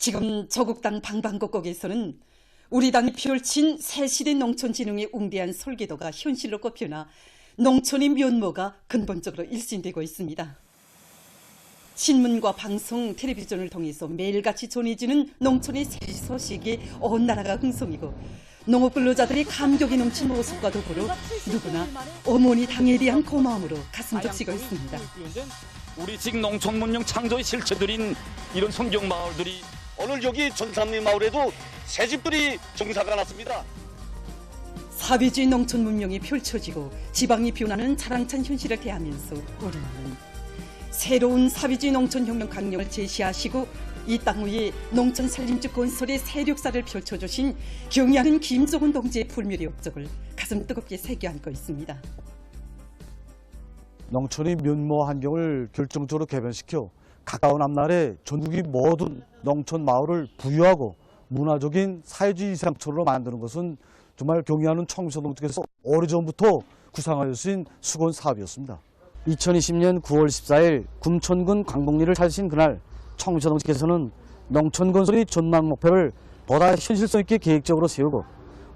지금 조국당 방방곡곡에서는 우리 당이 펼친 새시대 농촌진흥의 웅대한 설계도가 현실로 꼽히나 농촌의 면모가 근본적으로 일신되고 있습니다. 신문과 방송, 텔레비전을 통해서 매일같이 전해지는 농촌의 새 소식이 온 나라가 흥성이고 농업 근로자들의 감격이 넘친 모습과 더불어 누구나 어머니 당에 대한 고마움으로 가슴 적시고 있습니다. 우리 지금 농촌 문명 창조의 실체들인 이런 성경 마을들이 오늘 여기 전산리 마을에도 새 집들이 정사가 났습니다. 사회주의 농촌 문명이 펼쳐지고 지방이 변하는 자랑찬 현실을 대하면서 우리는 새로운 사회주의 농촌 혁명 강령을 제시하시고 이 땅 위에 농촌 산림집 건설의 세력사를 펼쳐주신 경의하는 김정은 동지의 불멸의 업적을 가슴 뜨겁게 새겨안고 있습니다. 농촌의 면모 환경을 결정적으로 개변시켜 가까운 앞날에 전국의 모든 농촌 마을을 부유하고 문화적인 사회주의 이상촌으로 만드는 것은 정말 경의하는 청소동지께서 오래전부터 구상하신 수건 사업이었습니다. 2020년 9월 14일 금천군 광복리를 찾으신 그날 청소동지께서는 농촌 건설의 전망 목표를 보다 현실성 있게 계획적으로 세우고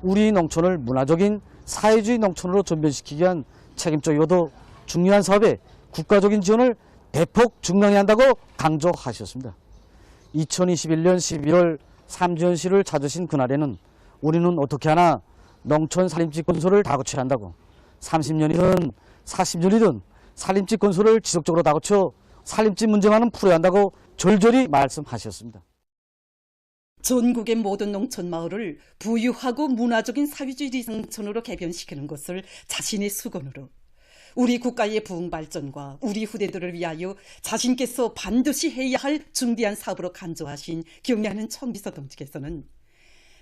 우리 농촌을 문화적인 사회주의 농촌으로 전변시키기 위한 책임적이고도 중요한 사업에 국가적인 지원을 대폭 증강해야 한다고 강조하셨습니다. 2021년 11월 삼지연시를 찾으신 그날에는 우리는 어떻게 하나 농촌 산림집 건설을 다그쳐야 한다고 30년이든 40년이든 산림집 건설을 지속적으로 다그쳐 산림집 문제만은 풀어야 한다고 절절히 말씀하셨습니다. 전국의 모든 농촌 마을을 부유하고 문화적인 사회주의 이상촌으로 개변시키는 것을 자신의 수건으로 우리 국가의 부흥 발전과 우리 후대들을 위하여 자신께서 반드시 해야 할 중대한 사업으로 간주하신 경의하는 청비서 동지께서는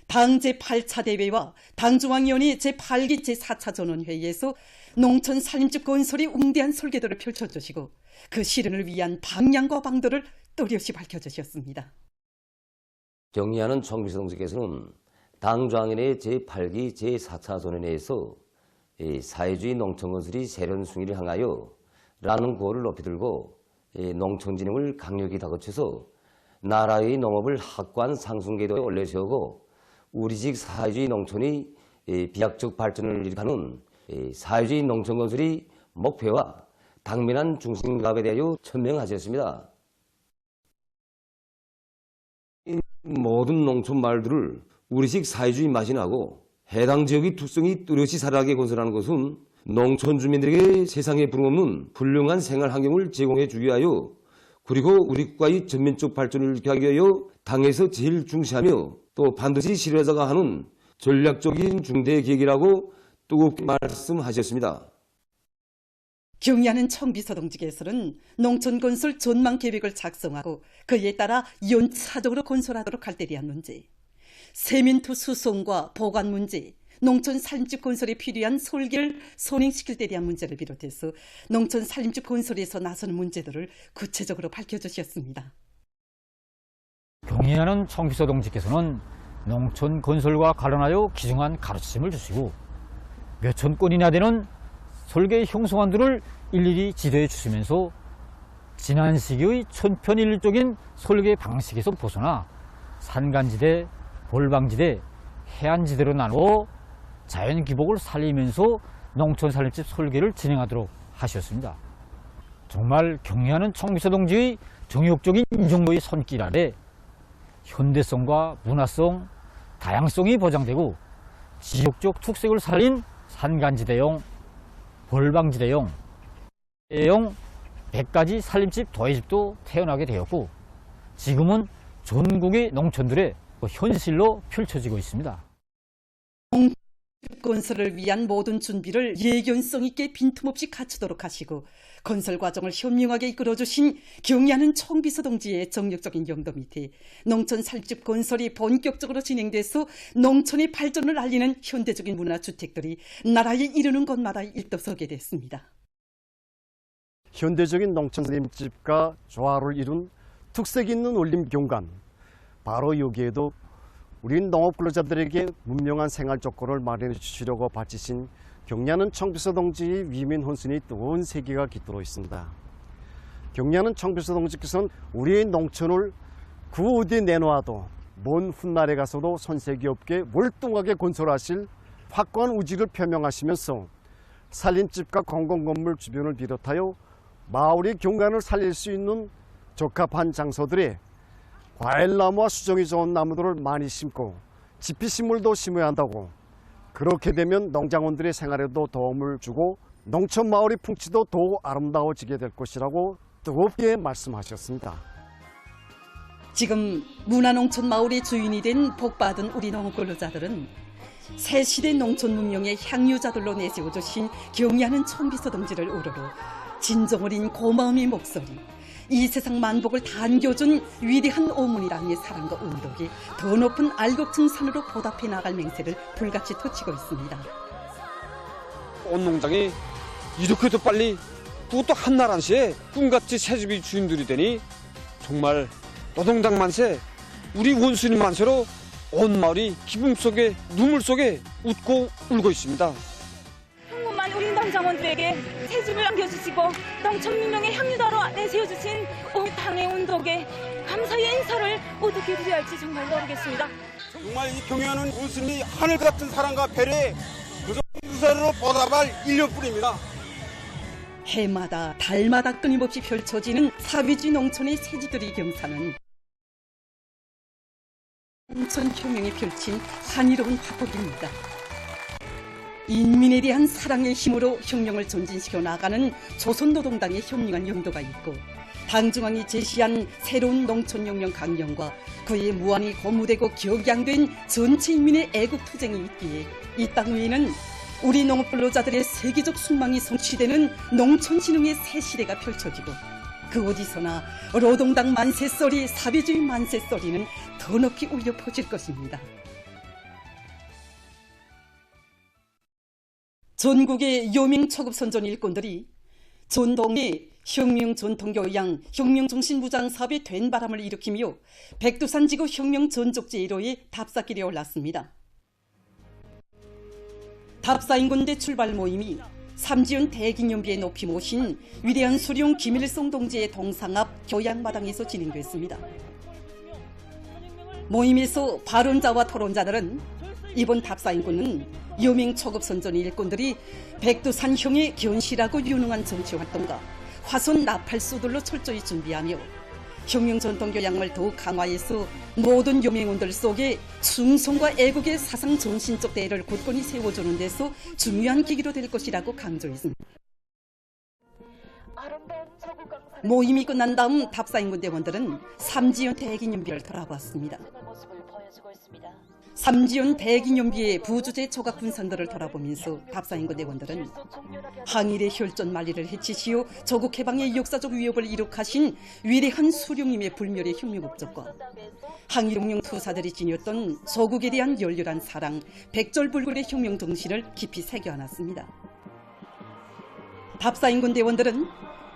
당 제8차 대회와 당중앙위원회 제8기 제4차 전원회의에서 농촌 산림집 건설의 웅대한 설계도를 펼쳐주시고 그 실현을 위한 방향과 방도를 또렷이 밝혀주셨습니다. 경의하는 청비서 동지께서는 당중앙위원회 제8기 제4차 전원회의에서 사회주의 농촌 건설이 세련 숭위를 향하여 라는 구호를 높이 들고 농촌 진흥을 강력히 다그쳐서 나라의 농업을 확고한 상승 궤도에 올려세우고 우리식 사회주의 농촌의 비약적 발전을 일으키는 사회주의 농촌 건설의 목표와 당면한 중심각에 대하여 천명하셨습니다. 모든 농촌 마을들을 우리식 사회주의 맛이 나고 해당 지역의 특성이 뚜렷이 살아나게 건설하는 것은 농촌 주민들에게 세상에 부름없는 훌륭한 생활 환경을 제공해 주기 위하여 그리고 우리 국가의 전면적 발전을 일으키기 위하여 당에서 제일 중시하며 또 반드시 실현해서가 하는 전략적인 중대 계획이라고 뜨겁게 말씀하셨습니다. 경의하는 청비서 동지께서는 농촌 건설 전망 계획을 작성하고 그에 따라 연차적으로 건설하도록 할 때 대한 문제, 세민토 수송과 보관 문제, 농촌 산림집 건설에 필요한 설계를 선행시킬 때 대한 문제를 비롯해서 농촌 산림집 건설에서 나서는 문제들을 구체적으로 밝혀주셨습니다. 경의하는 청비서 동지께서는 농촌 건설과 관련하여 기중한 가르침을 주시고 몇천 건이나 되는 설계 형성안들을 일일이 지도해 주시면서 지난 시기의 천편일률적인 설계 방식에서 벗어나 산간지대, 볼방지대, 해안지대로 나누어 자연기복을 살리면서 농촌 산림집 설계를 진행하도록 하셨습니다. 정말 경의하는 청비서 동지의 정욕적인 인정도의 손길 아래 현대성과 문화성, 다양성이 보장되고 지역적 특색을 살린 산간지대용, 볼방지대용, 용 100가지 산림집 도해집도 태어나게 되었고 지금은 전국의 농촌들의 현실로 펼쳐지고 있습니다. 건설을 위한 모든 준비를 예견성 있게 빈틈없이 갖추도록 하시고 건설 과정을 현명하게 이끌어주신 경의하는 청비서 동지의 정력적인 영도 밑에 농촌 산림집 건설이 본격적으로 진행돼서 농촌의 발전을 알리는 현대적인 문화주택들이 나라에 이르는 곳마다 일떠서게 됐습니다. 현대적인 농촌 산림집과 조화를 이룬 특색 있는 올림 경관, 바로 여기에도 우리 농업 근로자들에게 문명한 생활 조건을 마련해 주시려고 바치신 경의하는 청비서 동지의 위민 헌신이 뜨거운 세계가 깃들어 있습니다. 경의하는 청비서 동지께서는 우리의 농촌을 그 어디 내놓아도 먼 훗날에 가서도 손색이 없게 몰뚱하게 건설하실 확고한 의지를 표명하시면서 살림집과 공공건물 주변을 비롯하여 마을의 경관을 살릴 수 있는 적합한 장소들에 과일나무와 수정이 좋은 나무들을 많이 심고 지피식물도 심어야 한다고, 그렇게 되면 농장원들의 생활에도 도움을 주고 농촌 마을의 풍치도 더욱 아름다워지게 될 것이라고 뜨겁게 말씀하셨습니다. 지금 문화농촌 마을의 주인이 된 복받은 우리 농업근로자들은 새시대 농촌 문명의 향유자들로 내세워주신 경의하는 총비서 동지를 우러러 진정 어린 고마움의 목소리, 이 세상 만복을 다 안겨준 위대한 어머니랑의 사랑과 운덕이 더 높은 알곡층 산으로 보답해 나갈 맹세를 불같이 터치고 있습니다. 온 농장이 이렇게도 빨리 그것도 한날 한시에 꿈같이 새집이 주인들이 되니 정말 노동당 만세, 우리 원수님 만세로 온 마을이 기쁨 속에 눈물 속에 웃고 울고 있습니다. 한국만 우리 농장원들에게 새집을 안겨주시고 농촌 민명의 향유다로 내세워주신 우리 당의 운덕에 감사의 인사를 어떻게 드려야 할지 정말 모르겠습니다. 정말 이 경의하는 원수님이 하늘 같은 사랑과 배려에 그저 유사로 보답할 인력뿐입니다. 해마다 달마다 끊임없이 펼쳐지는 사회주의 농촌의 새지들의 경사는 농촌 혁명이 펼친 환희로운 화폭입니다. 인민에 대한 사랑의 힘으로 혁명을 전진시켜 나가는 조선노동당의 현명한 용도가 있고, 당중앙이 제시한 새로운 농촌혁명 강령과 그에 무한히 고무되고 격양된 전체 인민의 애국투쟁이 있기에 이 땅 위에는 우리 농업근로자들의 세계적 숙망이 성취되는 농촌진흥의 새 시대가 펼쳐지고, 그 어디서나 노동당 만세소리, 사회주의 만세소리는 더 높이 울려 퍼질 것입니다. 전국의 요명 초급 선전 일꾼들이 전동의 혁명 전통교양, 혁명정신무장 사업에 된 바람을 일으키며 백두산 지구 혁명 전족제 1호에 답사길에 올랐습니다. 답사인군대 출발 모임이 삼지연 대기념비에 높이 모신 위대한 수령 김일성 동지의 동상 앞 교양마당에서 진행됐습니다. 모임에서 발언자와 토론자들은 이번 답사인군은 여명 초급 선전 일꾼들이 백두산형의 견실하고 유능한 정치활동가, 화손 나팔수들로 철저히 준비하며 혁명 전통교양을 더욱 강화해서 모든 여명원들 속에 충성과 애국의 사상 정신적 대를 굳건히 세워주는 데서 중요한 계기로 될 것이라고 강조했습니다. 모임이 끝난 다음 답사인군 대원들은 삼지연 대기념비를 돌아보았습니다. 삼지연 대기념비의 부주제 조각 군산들을 돌아보면서 답사인군 대원들은 항일의 혈전 만리를 해치시어 조국 해방의 역사적 위협을 이룩하신 위대한 수령님의 불멸의 혁명 업적과 항일혁명 투사들이 지녔던 조국에 대한 열렬한 사랑, 백절불굴의 혁명 정신을 깊이 새겨안았습니다. 답사인군 대원들은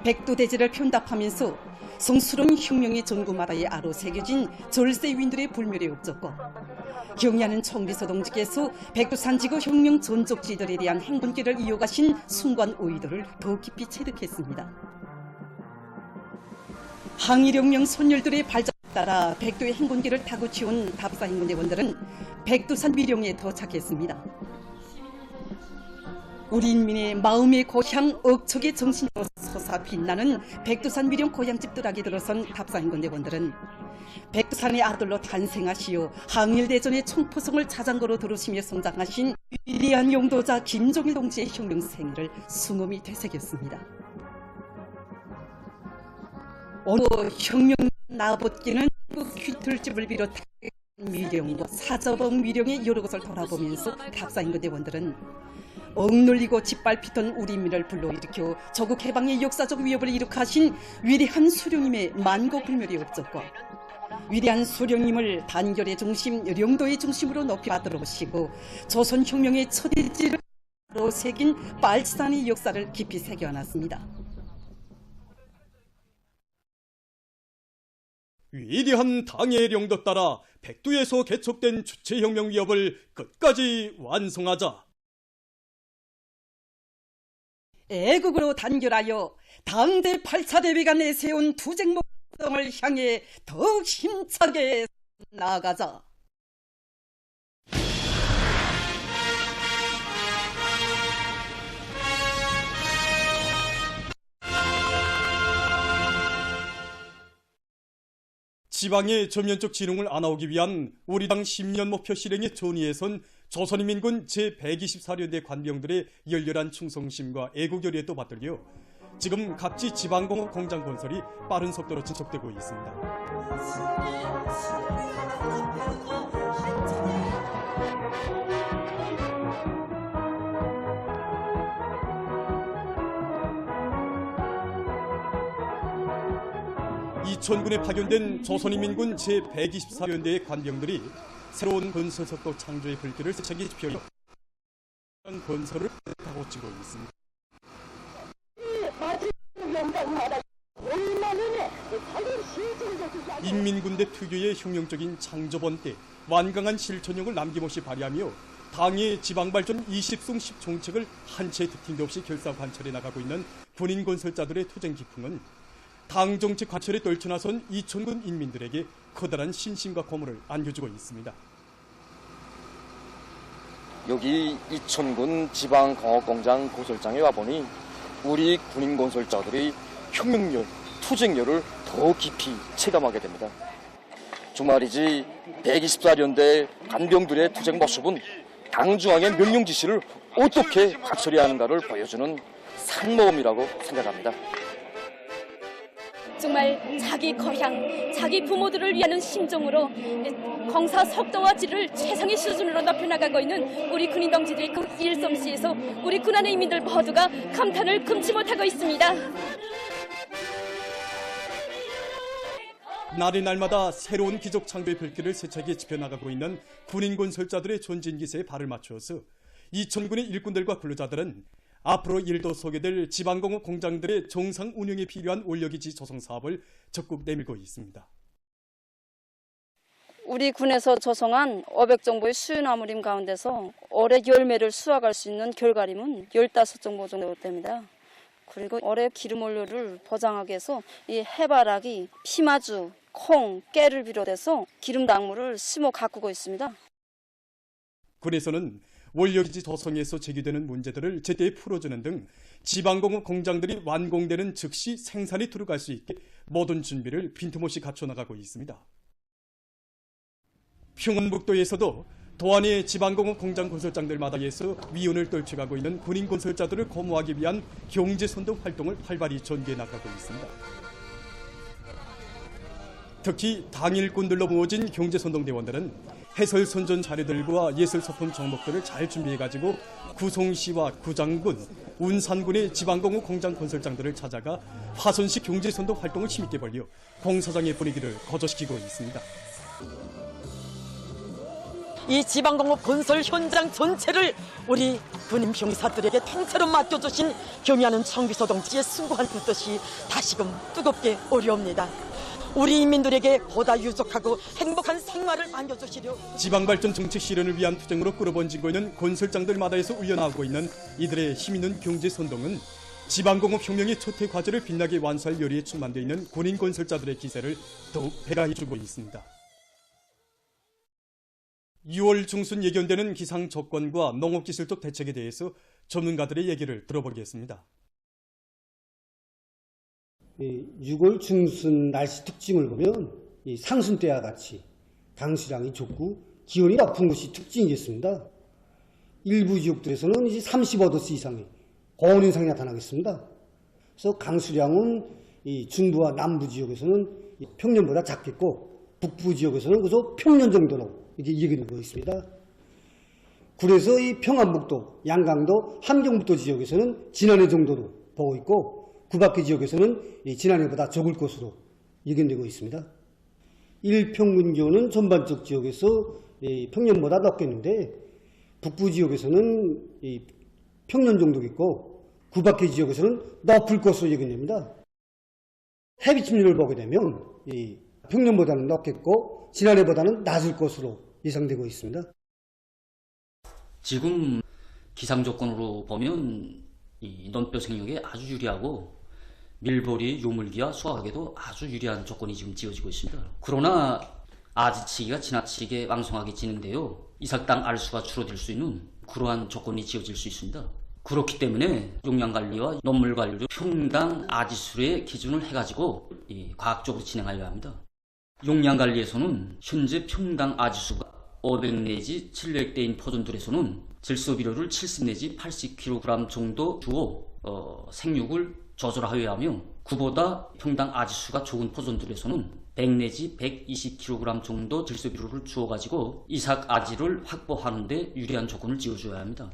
백두대지를 편답하면서 성스러운 혁명의 전구마다에 아로 새겨진 절세윈들의 불멸의 업적과 경의하는 총비서 동지께서 백두산지구 혁명 전족지들에 대한 행군길을 이어가신 순관 오의도를 더 깊이 체득했습니다. 항일혁명 선열들의 발전에 따라 백두의 행군길을 타고 치운 답사인군 대원들은 백두산 미령에 도착했습니다. 우리 인민의 마음의 고향 억척의 정신으로 솟아 빛나는 백두산 미령 고향집들에게 들어선 답사인군 대원들은 백두산의 아들로 탄생하시어 항일대전의 총포성을 자전거로 들으시며 성장하신 위대한 용도자 김종일 동지의 혁명 생애를 숭엄히 되새겼습니다. 오늘 혁명 나봇기는 퀴틀집을 비롯한 미령과 사저봉 미령의 여러 것을 돌아보면서 답사인군 대원들은 억눌리고 짓밟히던 우리 인민을 불러일으켜 조국 해방의 역사적 위협을 이룩하신 위대한 수령님의 만고불멸의 업적과 위대한 수령님을 단결의 중심, 영도의 중심으로 높이 받들어 보시고 조선혁명의 첫 일지를 새긴 빨치산의 역사를 깊이 새겨놨습니다. 위대한 당의 령도 따라 백두에서 개척된 주체혁명 위협을 끝까지 완성하자. 애국으로 단결하여 당대 8차 대회가 내세운 투쟁목 달성을 향해 더욱 힘차게 나아가자. 지방의 전면적 진흥을 안아오기 위한 우리 당 10년 목표 실행의 전위에 선 조선인민군 제124연대 관병들의 열렬한 충성심과 애국열의에 맞들려 지금 각지 지방공업 공장 건설이 빠른 속도로 진척되고 있습니다. 이천군에 파견된 조선인민군 제124연대의 관병들이 새로운 건설 속도 창조의 불길을 세차게 지펴 건설을 하고 치고 있습니다. 인민군대 특유의 혁명적인 창조번 때 완강한 실천력을 남김없이 발휘하며 당의 지방발전 20송 10종책을 한 채 특징도 없이 결사 관철해 나가고 있는 군인 건설자들의 투쟁 기풍은 당 정책 관철에 떨쳐나선 이천군 인민들에게 커다란 신심과 고무를 안겨주고 있습니다. 여기 이천군 지방공업공장 건설장에 와보니 우리 군인 건설자들의 혁명열, 투쟁열을 더 깊이 체감하게 됩니다. 주말이지 124년대 간병들의 투쟁 모습은 당중앙의 명령 지시를 어떻게 관철해야 하는가를 보여주는 산모험이라고 생각합니다. 정말 자기 거향, 자기 부모들을 위하는 심정으로 공사 속도와 질을 최상의 수준으로 높여나가고 있는 우리 군인 동지들의 그 일솜씨에서 우리 군안의 인민들 모두가 감탄을 금치 못하고 있습니다. 날이 날마다 새로운 기적 창조의 불길을 세차게 지펴나가고 있는 군인 건설자들의 전진기세에 발을 맞추어서 이천군의 일꾼들과 근로자들은 앞으로 일도 소개될 지방공업 공장들의 정상 운영에 필요한 원료기지 조성 사업을 적극 내밀고 있습니다. 우리 군에서 조성한 500정보의 수유나무림 가운데서 올해 열매를 수확할 수 있는 결과림은 15정보 정도 됩니다. 그리고 올해 기름 원료를 보장하기 위해서 이 해바라기, 피마주, 콩, 깨를 비롯해서 기름 작물을 심어 가꾸고 있습니다. 군에서는 원료기지 조성에서 제기되는 문제들을 제때 풀어주는 등 지방공업 공장들이 완공되는 즉시 생산이 들어갈 수 있게 모든 준비를 빈틈없이 갖춰나가고 있습니다. 평안북도에서도 도안의 지방공업 공장 건설장들마다에서 위온을 떨쳐가고 있는 군인 건설자들을 고무하기 위한 경제선동 활동을 활발히 전개해 나가고 있습니다. 특히 당일꾼들로 모아진 경제선동대원들은 해설선전 자료들과 예술소품 종목들을 잘 준비해가지고 구송시와 구장군, 운산군의 지방공업 공장 건설장들을 찾아가 화선식 경제선동 활동을 힘있게 벌여 공사장의 분위기를 거저시키고 있습니다. 이 지방공업 건설 현장 전체를 우리 군인 병사들에게 통째로 맡겨주신 경의하는 청비서 동지의 숭고한 뜻이 다시금 뜨겁게 오려옵니다. 우리 인민들에게 보다 유족하고 행복한 생활을 안겨주시려 지방발전 정책 실현을 위한 투쟁으로 끌어번지고 있는 건설장들마다에서 울려나오고 있는 이들의 힘있는 경제선동은 지방공업 혁명의 초태 과제를 빛나게 완수할 열의에 충만되어 있는 군인 건설자들의 기세를 더욱 배가해주고 있습니다. 6월 중순 예견되는 기상 조건과 농업기술적 대책에 대해서 전문가들의 얘기를 들어보겠습니다. 6월 중순 날씨 특징을 보면 이 상순 때와 같이 강수량이 좁고 기온이 높은 것이 특징이겠습니다. 일부 지역들에서는 이제 35도씨 이상의 고온 현상이 나타나겠습니다. 그래서 강수량은 이 중부와 남부 지역에서는 평년보다 작겠고 북부 지역에서는 그저 평년 정도로 이게 얘기되고 있습니다. 그래서 이 평안북도, 양강도, 함경북도 지역에서는 지난해 정도로 보고 있고 그 밖의 지역에서는 지난해보다 적을 것으로 예견되고 있습니다. 일평균 기온은 전반적 지역에서 평년보다 높겠는데 북부 지역에서는 평년 정도겠고 그 밖의 지역에서는 높을 것으로 예견됩니다. 해비 침률을 보게 되면 평년보다는 높겠고 지난해보다는 낮을 것으로 예상되고 있습니다. 지금 기상 조건으로 보면 이 논벼 생육에 아주 유리하고 밀보리 요물기와 수확에도 아주 유리한 조건이 지금 지어지고 있습니다. 그러나 아지치기가 지나치게 왕성하게 지는데요. 이삭당 알수가 줄어들 수 있는 그러한 조건이 지어질 수 있습니다. 그렇기 때문에 용량관리와 논물관리를 평당 아지수의 기준을 해가지고 과학적으로 진행하여야 합니다. 용량관리에서는 현재 평당 아지수가 500 내지 700대인 포존들에서는 질소비료를 70 내지 80kg 정도 주어 생육을 조절하여야 하며, 그보다 평당 아지수가 적은 포존들에서는 100 내지 120kg 정도 질소비료를 주어가지고 이삭 아지를 확보하는 데 유리한 조건을 지어줘야 합니다.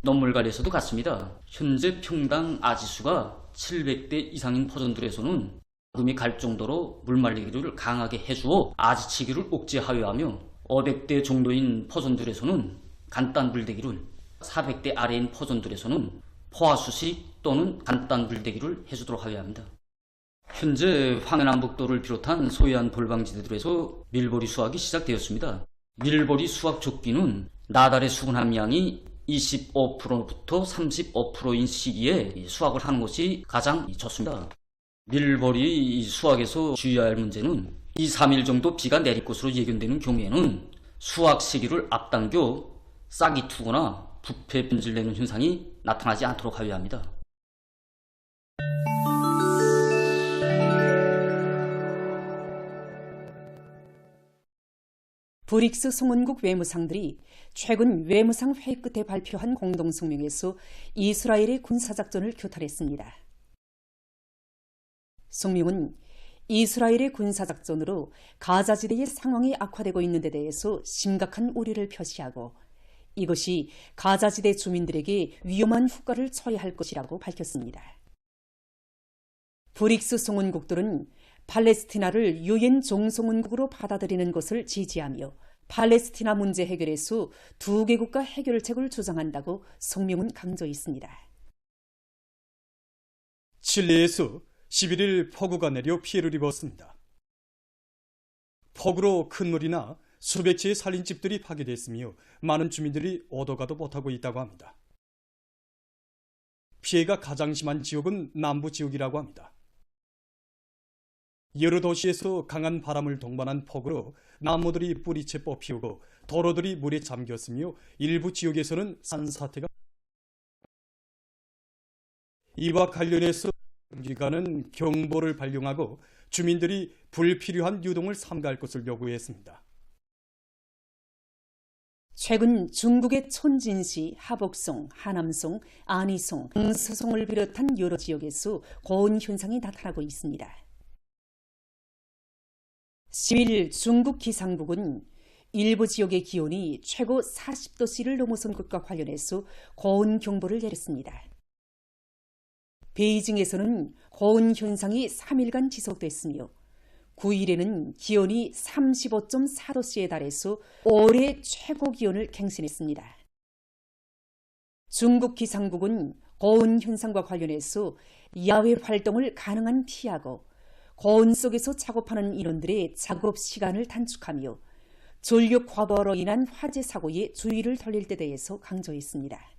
논물관리에서도 같습니다. 현재 평당 아지수가 700대 이상인 포존들에서는 죽음이 갈 정도로 물말리기를 강하게 해주어 아지치기를 억제하여야 하며, 500대 정도인 포존들에서는 간단 물대기를, 400대 아래인 포존들에서는 포화수식 또는 간단 물대기를 해주도록 하여야 합니다. 현재 황해남북도를 비롯한 소해안 볼방지대들에서 밀보리 수확이 시작되었습니다. 밀보리 수확 조기는 나달의 수분 함량이 25%부터 35%인 시기에 수확을 하는 것이 가장 좋습니다. 밀보리 수확에서 주의해야 할 문제는 2, 3일 정도 비가 내릴 것으로 예견되는 경우에는 수확 시기를 앞당겨 싹이 트거나 부패 변질되는 현상이 나타나지 않도록 하여야 합니다. 브릭스 송원국 외무상들이 최근 외무상 회의 끝에 발표한 공동성명에서 이스라엘의 군사작전을 규탄했습니다. 성명은 이스라엘의 군사작전으로 가자지대의 상황이 악화되고 있는 데 대해서 심각한 우려를 표시하고, 이것이 가자지대 주민들에게 위험한 후과를 초래할 것이라고 밝혔습니다. 브릭스 송원국들은 팔레스티나를 유엔 종성원국으로 받아들이는 것을 지지하며 팔레스티나 문제 해결에서 두 개국가 해결책을 주장한다고 성명은 강조했습니다. 칠레에서 11일 폭우가 내려 피해를 입었습니다. 폭우로 큰 물이나 수백 채의 살림집들이 파괴됐으며 많은 주민들이 오도가도 못하고 있다고 합니다. 피해가 가장 심한 지역은 남부 지역이라고 합니다. 여러 도시에서 강한 바람을 동반한 폭우로 나무들이 뿌리채 뽑히고 도로들이 물에 잠겼으며 일부 지역에서는 산사태가. 이와 관련해서 기관은 경보를 발령하고 주민들이 불필요한 유동을 삼가할 것을 요구했습니다. 최근 중국의 촌진시, 하복성, 하남성, 안희성, 응서성을 비롯한 여러 지역에서 고온 현상이 나타나고 있습니다. 10일 중국 기상국은 일부 지역의 기온이 최고 40도씨를 넘어선 것과 관련해서 고온 경보를 내렸습니다. 베이징에서는 고온 현상이 3일간 지속됐으며 9일에는 기온이 35.4도씨에 달해서 올해 최고 기온을 갱신했습니다. 중국 기상국은 고온 현상과 관련해서 야외 활동을 가능한 피하고 고온 속에서 작업하는 인원들의 작업 시간을 단축하며 전력 과부하로 인한 화재 사고에 주의를 돌릴 데 대해서 강조했습니다.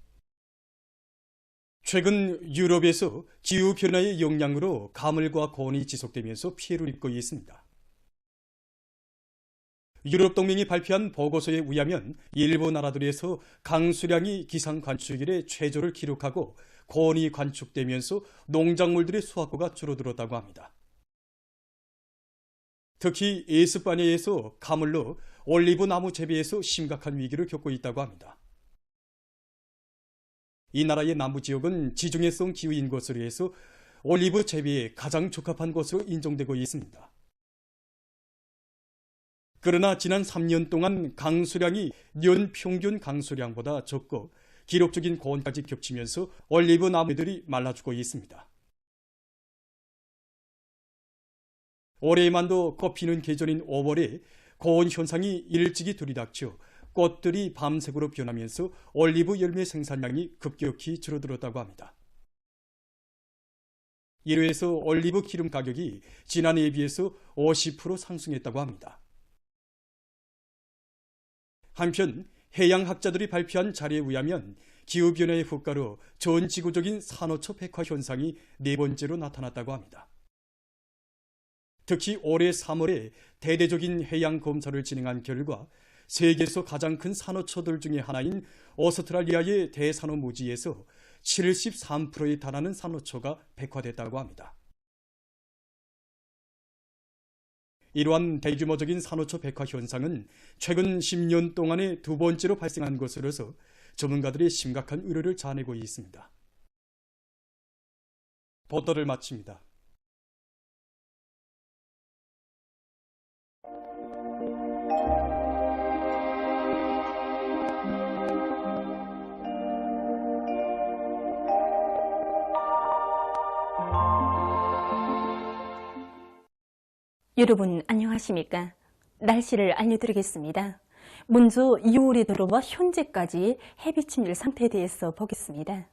최근 유럽에서 기후변화의 영향으로 가물과 고온이 지속되면서 피해를 입고 있습니다. 유럽 동맹이 발표한 보고서에 의하면 일부 나라들에서 강수량이 기상 관측일에 최저를 기록하고 고온이 관측되면서 농작물들의 수확고가 줄어들었다고 합니다. 특히 에스파냐에서 가물로 올리브 나무 재배에서 심각한 위기를 겪고 있다고 합니다. 이 나라의 남부 지역은 지중해성 기후인 것으로 해서 올리브 재배에 가장 적합한 곳으로 인정되고 있습니다. 그러나 지난 3년 동안 강수량이 년 평균 강수량보다 적고 기록적인 고온까지 겹치면서 올리브 나무들이 말라 죽고 있습니다. 올해만도 꽃 피는 계절인 5월에 고온 현상이 일찍이 들이닥쳐 꽃들이 밤색으로 변하면서 올리브 열매 생산량이 급격히 줄어들었다고 합니다. 이로 해서 올리브 기름 가격이 지난해에 비해서 50% 상승했다고 합니다. 한편 해양학자들이 발표한 자료에 의하면 기후변화의 효과로 전 지구적인 산호초 백화 현상이 네 번째로 나타났다고 합니다. 특히 올해 3월에 대대적인 해양 검사를 진행한 결과 세계에서 가장 큰 산호초들 중에 하나인 오스트랄리아의 대산호 무지에서 73%에 달하는 산호초가 백화됐다고 합니다. 이러한 대규모적인 산호초 백화 현상은 최근 10년 동안에 두 번째로 발생한 것으로서 전문가들의 심각한 우려를 자아내고 있습니다. 보도를 마칩니다. 여러분 안녕하십니까? 날씨를 알려드리겠습니다. 먼저 2월에 들어와 현재까지의 해비 침률 상태에 대해서 보겠습니다.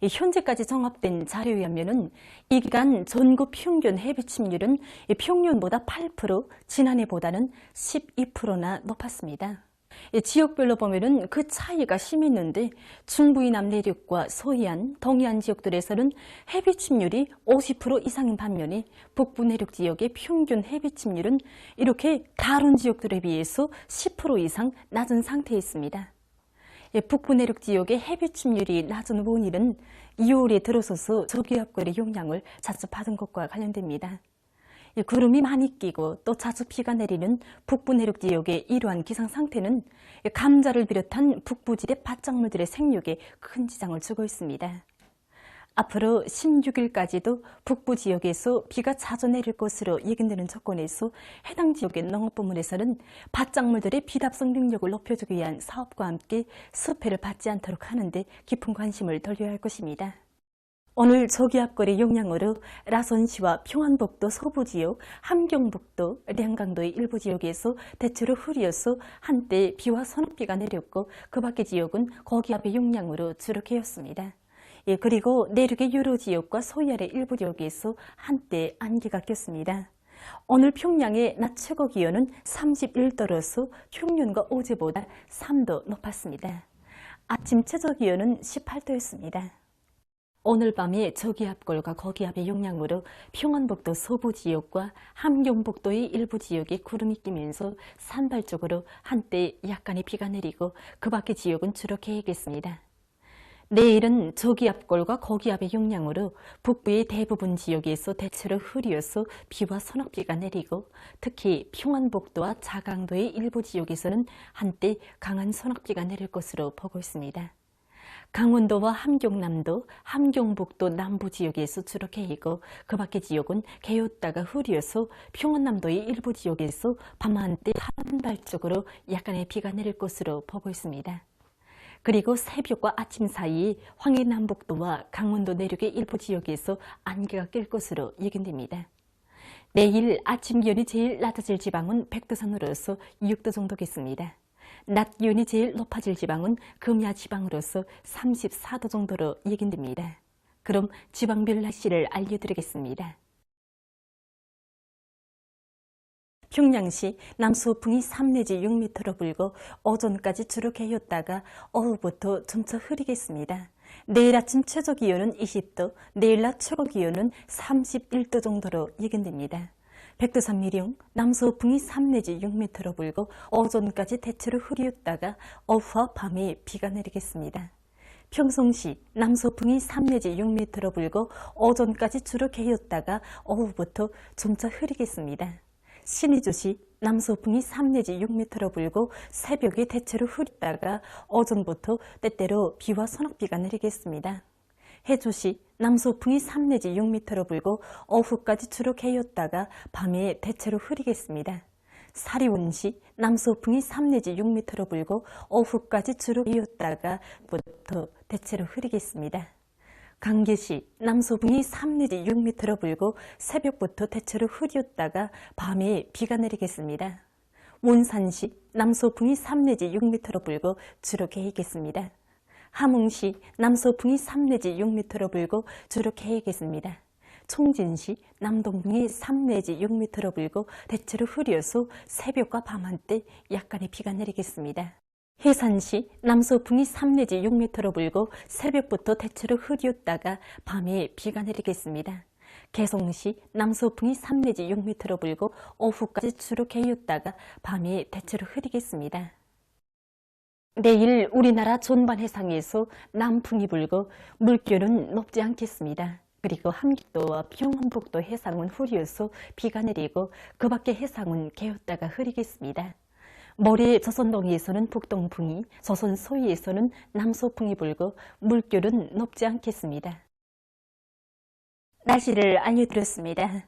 현재까지 정합된 자료에 의하면 이 기간 전국 평균 해비 침률은 평년보다 8%, 지난해보다는 12%나 높았습니다. 지역별로 보면은 그 차이가 심했는데 중부 이남 내륙과 서해안, 동해안 지역들에서는 해비 침률이 50% 이상인 반면에 북부 내륙 지역의 평균 해비 침률은 이렇게 다른 지역들에 비해서 10% 이상 낮은 상태에 있습니다. 북부 내륙 지역의 해비 침률이 낮은 원인은 2월에 들어서서 저기압골의 영향을 자주 받은 것과 관련됩니다. 구름이 많이 끼고 또 자주 비가 내리는 북부 내륙 지역의 이러한 기상 상태는 감자를 비롯한 북부지대 밭작물들의 생육에 큰 지장을 주고 있습니다. 앞으로 16일까지도 북부 지역에서 비가 자주 내릴 것으로 예견되는 조건에서 해당 지역의 농업부문에서는 밭작물들의 비답성 능력을 높여주기 위한 사업과 함께 수패를 받지 않도록 하는데 깊은 관심을 돌려야 할 것입니다. 오늘 저기압골의 영향으로 라선시와 평안북도 서부지역, 함경북도, 량강도의 일부 지역에서 대체로 흐리어서 한때 비와 소낙비가 내렸고 그 밖의 지역은 고기압의 영향으로 주로 개었습니다. 그리고 내륙의 여러 지역과 서해안의 일부 지역에서 한때 안개가 꼈습니다. 오늘 평양의 낮 최고 기온은 31도로서 평년과 어제보다 3도 높았습니다. 아침 최저 기온은 18도였습니다. 오늘 밤에 저기압골과 고기압의 영향으로 평안북도 서부 지역과 함경북도의 일부 지역에 구름이 끼면서 산발적으로 한때 약간의 비가 내리고 그 밖의 지역은 주로 개겠습니다. 내일은 저기압골과 고기압의 영향으로 북부의 대부분 지역에서 대체로 흐리어서 비와 소낙비가 내리고 특히 평안북도와 자강도의 일부 지역에서는 한때 강한 소낙비가 내릴 것으로 보고 있습니다. 강원도와 함경남도, 함경북도 남부 지역에서 주로 개이고 그 밖의 지역은 개었다가 흐려서 평안남도의 일부 지역에서 밤 한때 산발적으로 약간의 비가 내릴 것으로 보고 있습니다. 그리고 새벽과 아침 사이 황해남북도와 강원도 내륙의 일부 지역에서 안개가 낄 것으로 예견됩니다. 내일 아침 기온이 제일 낮아질 지방은 백두산으로서 6도 정도겠습니다. 낮 기온이 제일 높아질 지방은 금야 지방으로서 34도 정도로 예견됩니다. 그럼 지방별 날씨를 알려드리겠습니다. 평양시 남서풍이 3 내지 6m로 불고 오전까지 주로 개였다가 오후부터 점차 흐리겠습니다. 내일 아침 최저 기온은 20도, 내일 낮 최고 기온은 31도 정도로 예견됩니다. 백두산 미령 남서풍이 3 내지 6m로 불고 오전까지 대체로 흐리었다가 오후와 밤에 비가 내리겠습니다. 평성시 남서풍이 3 내지 6m로 불고 오전까지 주로 개였다가 오후부터 점차 흐리겠습니다. 신의주시 남서풍이 3 내지 6m로 불고 새벽에 대체로 흐렸다가 오전부터 때때로 비와 소낙비가 내리겠습니다. 해주시 남서풍이 3 내지 6m로 불고 오후까지 주로 개였다가 밤에 대체로 흐리겠습니다. 사리원시 남서풍이 3 내지 6m로 불고 오후까지 주로 개였다가 부터 대체로 흐리겠습니다. 강계시 남서풍이 3 내지 6m로 불고 새벽부터 대체로 흐렸다가 밤에 비가 내리겠습니다. 원산시 남서풍이 3 내지 6m로 불고 주로 개이겠습니다. 함흥시 남서풍이 3 내지 6m로 불고 주로 개이겠습니다. 총진시 남동풍이 3 내지 6m로 불고 대체로 흐려서 새벽과 밤 한때 약간의 비가 내리겠습니다. 해산시 남서풍이 3 내지 6m로 불고 새벽부터 대체로 흐리었다가 밤에 비가 내리겠습니다. 개성시 남서풍이 3 내지 6m로 불고 오후까지 주로 개였다가 밤에 대체로 흐리겠습니다. 내일 우리나라 전반 해상에서 남풍이 불고 물결은 높지 않겠습니다. 그리고 함경도와 평안북도 해상은 흐려서 비가 내리고 그 밖에 해상은 개었다가 흐리겠습니다. 모레 조선동해에서는 북동풍이, 조선 서해에서는 남서풍이 불고 물결은 높지 않겠습니다. 날씨를 알려드렸습니다.